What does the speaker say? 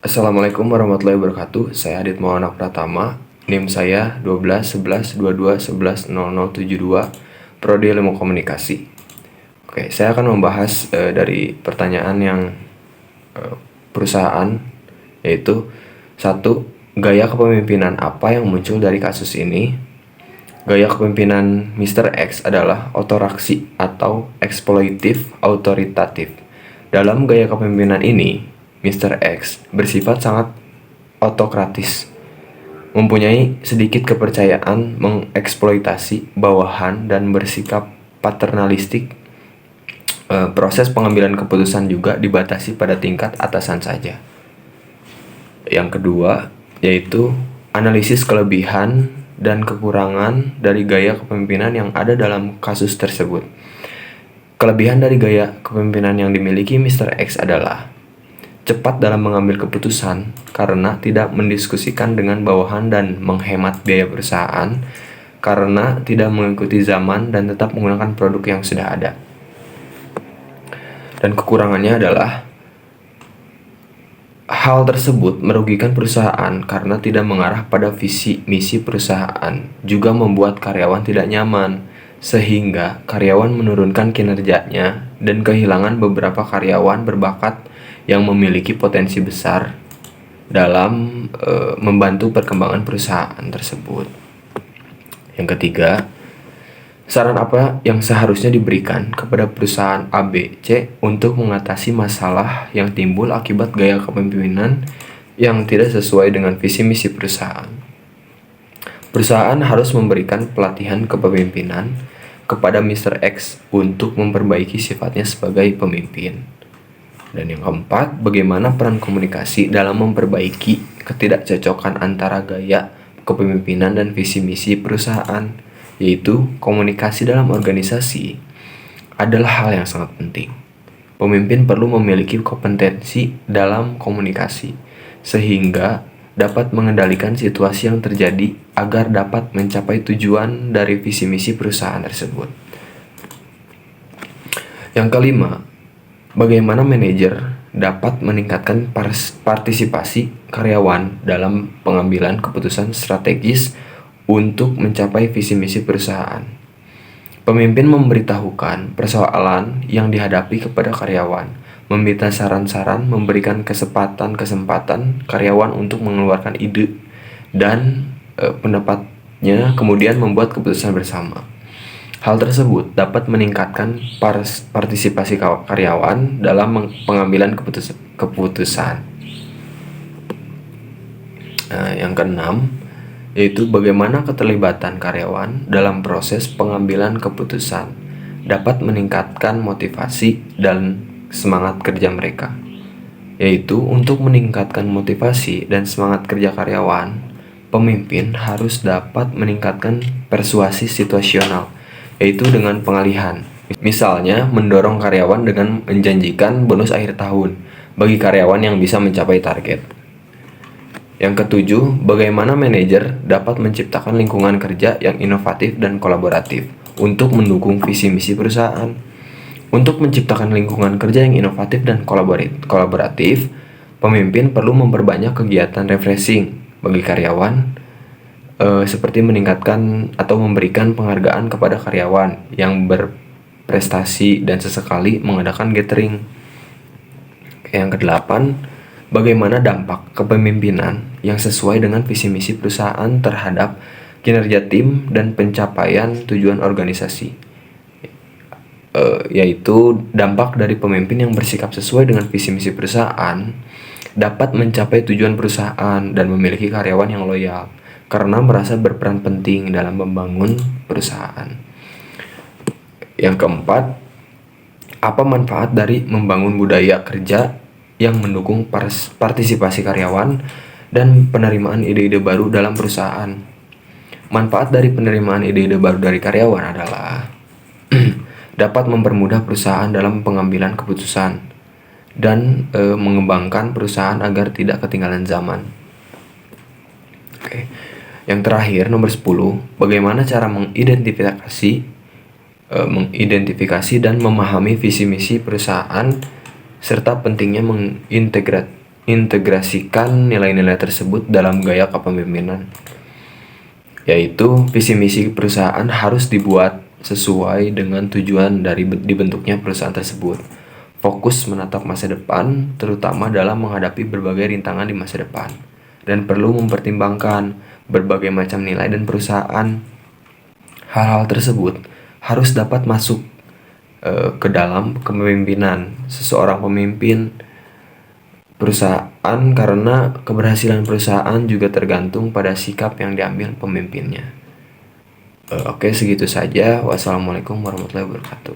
Assalamualaikum warahmatullahi wabarakatuh. Saya Adit Maulana Pratama. NIM saya 12 11 22 11 0072, Prodi Ilmu Komunikasi. Oke, saya akan membahas dari pertanyaan yang perusahaan, yaitu satu, gaya kepemimpinan apa yang muncul dari kasus ini? Gaya kepemimpinan Mr. X adalah otoraksi atau eksploitif autoritatif. Dalam gaya kepemimpinan ini, Mr. X bersifat sangat autokratis, mempunyai sedikit kepercayaan, mengeksploitasi bawahan, dan bersikap paternalistik. Proses pengambilan keputusan juga dibatasi pada tingkat atasan saja. Yang kedua, yaitu analisis kelebihan dan kekurangan dari gaya kepemimpinan yang ada dalam kasus tersebut. Kelebihan dari gaya kepemimpinan yang dimiliki Mr. X adalah cepat dalam mengambil keputusan karena tidak mendiskusikan dengan bawahan dan menghemat biaya perusahaan karena tidak mengikuti zaman dan tetap menggunakan produk yang sudah ada. Dan kekurangannya adalah hal tersebut merugikan perusahaan karena tidak mengarah pada visi misi perusahaan, juga membuat karyawan tidak nyaman, sehingga karyawan menurunkan kinerjanya dan kehilangan beberapa karyawan berbakat yang memiliki potensi besar dalam membantu perkembangan perusahaan tersebut. Yang ketiga, saran apa yang seharusnya diberikan kepada perusahaan ABC untuk mengatasi masalah yang timbul akibat gaya kepemimpinan yang tidak sesuai dengan visi misi perusahaan? Perusahaan harus memberikan pelatihan kepemimpinan kepada Mr. X untuk memperbaiki sifatnya sebagai pemimpin. Dan yang keempat, bagaimana peran komunikasi dalam memperbaiki ketidakcocokan antara gaya kepemimpinan dan visi misi perusahaan, yaitu komunikasi dalam organisasi adalah hal yang sangat penting. Pemimpin perlu memiliki kompetensi dalam komunikasi sehingga dapat mengendalikan situasi yang terjadi agar dapat mencapai tujuan dari visi misi perusahaan tersebut. Yang kelima, bagaimana manajer dapat meningkatkan partisipasi karyawan dalam pengambilan keputusan strategis untuk mencapai visi misi perusahaan. Pemimpin memberitahukan persoalan yang dihadapi kepada karyawan, meminta saran-saran, memberikan kesempatan karyawan untuk mengeluarkan ide dan pendapatnya, kemudian membuat keputusan bersama. Hal tersebut dapat meningkatkan partisipasi karyawan dalam pengambilan keputusan. Yang keenam, yaitu bagaimana keterlibatan karyawan dalam proses pengambilan keputusan dapat meningkatkan motivasi dan semangat kerja mereka. Yaitu untuk meningkatkan motivasi dan semangat kerja karyawan, pemimpin harus dapat meningkatkan persuasi situasional, yaitu dengan pengalihan. Misalnya, mendorong karyawan dengan menjanjikan bonus akhir tahun bagi karyawan yang bisa mencapai target. Yang ketujuh, bagaimana manajer dapat menciptakan lingkungan kerja yang inovatif dan kolaboratif untuk mendukung visi misi perusahaan. Untuk menciptakan lingkungan kerja yang inovatif dan kolaboratif, pemimpin perlu memperbanyak kegiatan refreshing bagi karyawan, seperti meningkatkan atau memberikan penghargaan kepada karyawan yang berprestasi dan sesekali mengadakan gathering. Yang kedelapan, bagaimana dampak kepemimpinan yang sesuai dengan visi misi perusahaan terhadap kinerja tim dan pencapaian tujuan organisasi, yaitu dampak dari pemimpin yang bersikap sesuai dengan visi misi perusahaan dapat mencapai tujuan perusahaan dan memiliki karyawan yang loyal karena merasa berperan penting dalam membangun perusahaan. Yang keempat, apa manfaat dari membangun budaya kerja yang mendukung partisipasi karyawan dan penerimaan ide-ide baru dalam perusahaan? Manfaat dari penerimaan ide-ide baru dari karyawan adalah dapat mempermudah perusahaan dalam pengambilan keputusan dan mengembangkan perusahaan agar tidak ketinggalan zaman. Yang terakhir, nomor 10, bagaimana cara mengidentifikasi dan memahami visi misi perusahaan serta pentingnya mengintegrasikan nilai-nilai tersebut dalam gaya kepemimpinan, yaitu visi misi perusahaan harus dibuat sesuai dengan tujuan dari dibentuknya perusahaan tersebut. Fokus menatap masa depan, terutama dalam menghadapi berbagai rintangan di masa depan, dan perlu mempertimbangkan berbagai macam nilai dan perusahaan. Hal-hal tersebut harus dapat masuk ke dalam kepemimpinan seseorang pemimpin perusahaan, karena keberhasilan perusahaan juga tergantung pada sikap yang diambil pemimpinnya. Oke, segitu saja. Wassalamualaikum warahmatullahi wabarakatuh.